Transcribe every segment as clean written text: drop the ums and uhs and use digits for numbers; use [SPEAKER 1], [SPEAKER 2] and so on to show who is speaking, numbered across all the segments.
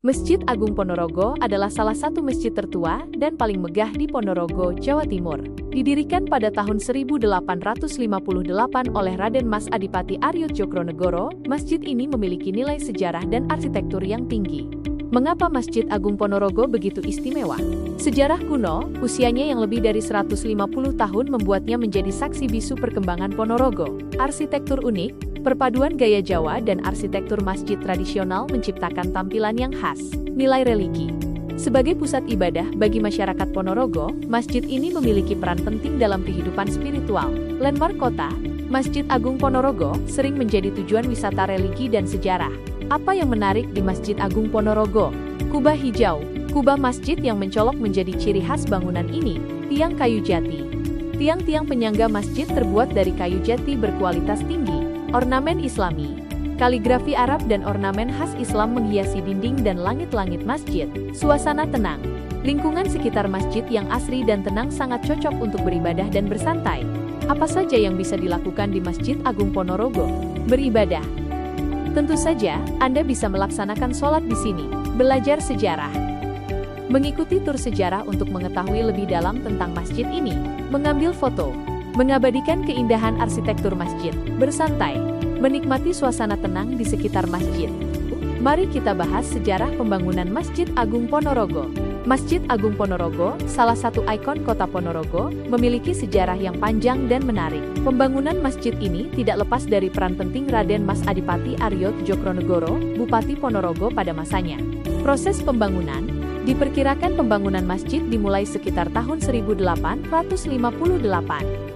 [SPEAKER 1] Masjid Agung Ponorogo adalah salah satu masjid tertua dan paling megah di Ponorogo, Jawa Timur. Didirikan pada tahun 1858 oleh Raden Mas Adipati Aryo Cokronegoro, masjid ini memiliki nilai sejarah dan arsitektur yang tinggi. Mengapa Masjid Agung Ponorogo begitu istimewa? Sejarah kuno, usianya yang lebih dari 150 tahun membuatnya menjadi saksi bisu perkembangan Ponorogo. Arsitektur unik, perpaduan gaya Jawa dan arsitektur masjid tradisional menciptakan tampilan yang khas. Nilai religi. Sebagai pusat ibadah bagi masyarakat Ponorogo, masjid ini memiliki peran penting dalam kehidupan spiritual. Landmark kota, Masjid Agung Ponorogo sering menjadi tujuan wisata religi dan sejarah. Apa yang menarik di Masjid Agung Ponorogo? Kubah hijau. Kubah masjid yang mencolok menjadi ciri khas bangunan ini. Tiang kayu jati. Tiang-tiang penyangga masjid terbuat dari kayu jati berkualitas tinggi. Ornamen Islami. Kaligrafi Arab dan ornamen khas Islam menghiasi dinding dan langit-langit masjid. Suasana tenang. Lingkungan sekitar masjid yang asri dan tenang sangat cocok untuk beribadah dan bersantai. Apa saja yang bisa dilakukan di Masjid Agung Ponorogo? Beribadah. Tentu saja, Anda bisa melaksanakan sholat di sini, belajar sejarah, mengikuti tur sejarah untuk mengetahui lebih dalam tentang masjid ini, mengambil foto, mengabadikan keindahan arsitektur masjid, bersantai, menikmati suasana tenang di sekitar masjid. Mari kita bahas sejarah pembangunan Masjid Agung Ponorogo. Masjid Agung Ponorogo, salah satu ikon kota Ponorogo, memiliki sejarah yang panjang dan menarik. Pembangunan masjid ini tidak lepas dari peran penting Raden Mas Adipati Aryo Cokronegoro, Bupati Ponorogo pada masanya. Proses pembangunan, diperkirakan pembangunan masjid dimulai sekitar tahun 1858.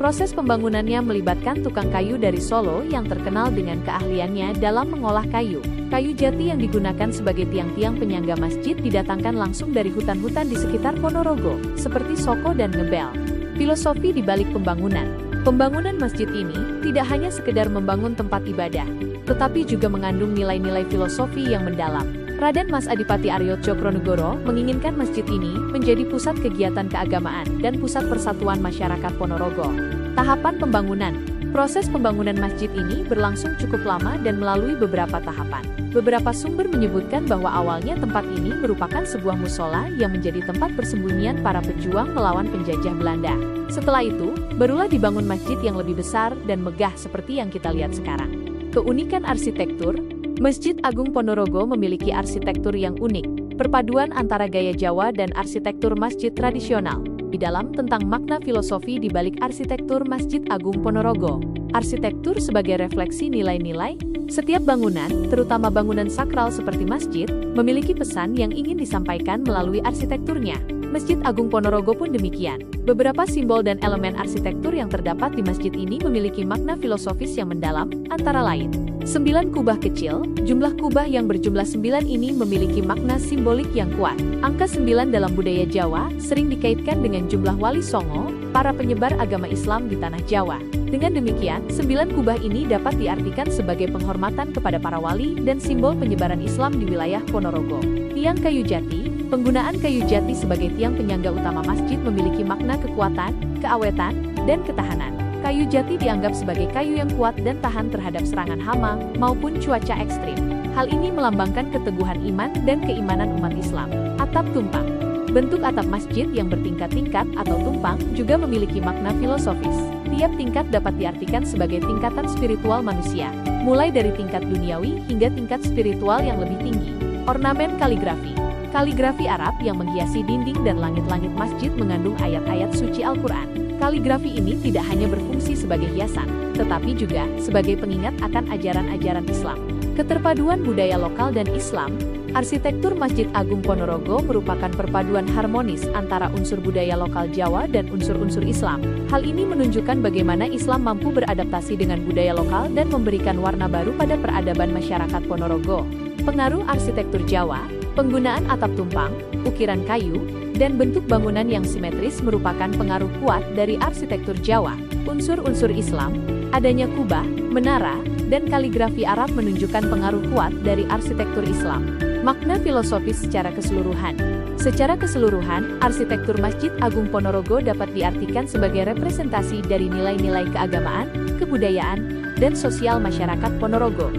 [SPEAKER 1] Proses pembangunannya melibatkan tukang kayu dari Solo yang terkenal dengan keahliannya dalam mengolah kayu. Kayu jati yang digunakan sebagai tiang-tiang penyangga masjid didatangkan langsung dari hutan-hutan di sekitar Ponorogo, seperti Soko dan Ngebel. Filosofi di balik pembangunan. Pembangunan masjid ini tidak hanya sekedar membangun tempat ibadah, tetapi juga mengandung nilai-nilai filosofi yang mendalam. Raden Mas Adipati Aryo Cokronegoro menginginkan masjid ini menjadi pusat kegiatan keagamaan dan pusat persatuan masyarakat Ponorogo. Tahapan pembangunan. Proses pembangunan masjid ini berlangsung cukup lama dan melalui beberapa tahapan. Beberapa sumber menyebutkan bahwa awalnya tempat ini merupakan sebuah musola yang menjadi tempat persembunyian para pejuang melawan penjajah Belanda. Setelah itu, barulah dibangun masjid yang lebih besar dan megah seperti yang kita lihat sekarang. Keunikan arsitektur. Masjid Agung Ponorogo memiliki arsitektur yang unik, perpaduan antara gaya Jawa dan arsitektur masjid tradisional. Di dalam tentang makna filosofi di balik arsitektur Masjid Agung Ponorogo. Arsitektur sebagai refleksi nilai-nilai. Setiap bangunan, terutama bangunan sakral seperti masjid, memiliki pesan yang ingin disampaikan melalui arsitekturnya. Masjid Agung Ponorogo pun demikian. Beberapa simbol dan elemen arsitektur yang terdapat di masjid ini memiliki makna filosofis yang mendalam, antara lain 9 kubah kecil. Jumlah kubah yang berjumlah 9 ini memiliki makna simbolik yang kuat. Angka 9 dalam budaya Jawa sering dikaitkan dengan jumlah wali songo, para penyebar agama Islam di tanah Jawa. Dengan demikian, 9 kubah ini dapat diartikan sebagai penghormatan kepada para wali dan simbol penyebaran Islam di wilayah Ponorogo. Tiang kayu jati. Penggunaan kayu jati sebagai tiang penyangga utama masjid memiliki makna kekuatan, keawetan, dan ketahanan. Kayu jati dianggap sebagai kayu yang kuat dan tahan terhadap serangan hama maupun cuaca ekstrim. Hal ini melambangkan keteguhan iman dan keimanan umat Islam. Atap tumpang. Bentuk atap masjid yang bertingkat-tingkat atau tumpang juga memiliki makna filosofis. Tiap tingkat dapat diartikan sebagai tingkatan spiritual manusia, mulai dari tingkat duniawi hingga tingkat spiritual yang lebih tinggi. Ornamen kaligrafi. Kaligrafi Arab yang menghiasi dinding dan langit-langit masjid mengandung ayat-ayat suci Al-Quran. Kaligrafi ini tidak hanya berfungsi sebagai hiasan, tetapi juga sebagai pengingat akan ajaran-ajaran Islam. Keterpaduan budaya lokal dan Islam. Arsitektur Masjid Agung Ponorogo merupakan perpaduan harmonis antara unsur budaya lokal Jawa dan unsur-unsur Islam. Hal ini menunjukkan bagaimana Islam mampu beradaptasi dengan budaya lokal dan memberikan warna baru pada peradaban masyarakat Ponorogo. Pengaruh arsitektur Jawa. Penggunaan atap tumpang, ukiran kayu, dan bentuk bangunan yang simetris merupakan pengaruh kuat dari arsitektur Jawa. Unsur-unsur Islam, adanya kubah, menara, dan kaligrafi Arab menunjukkan pengaruh kuat dari arsitektur Islam. Makna filosofis secara keseluruhan. Secara keseluruhan, arsitektur Masjid Agung Ponorogo dapat diartikan sebagai representasi dari nilai-nilai keagamaan, kebudayaan, dan sosial masyarakat Ponorogo.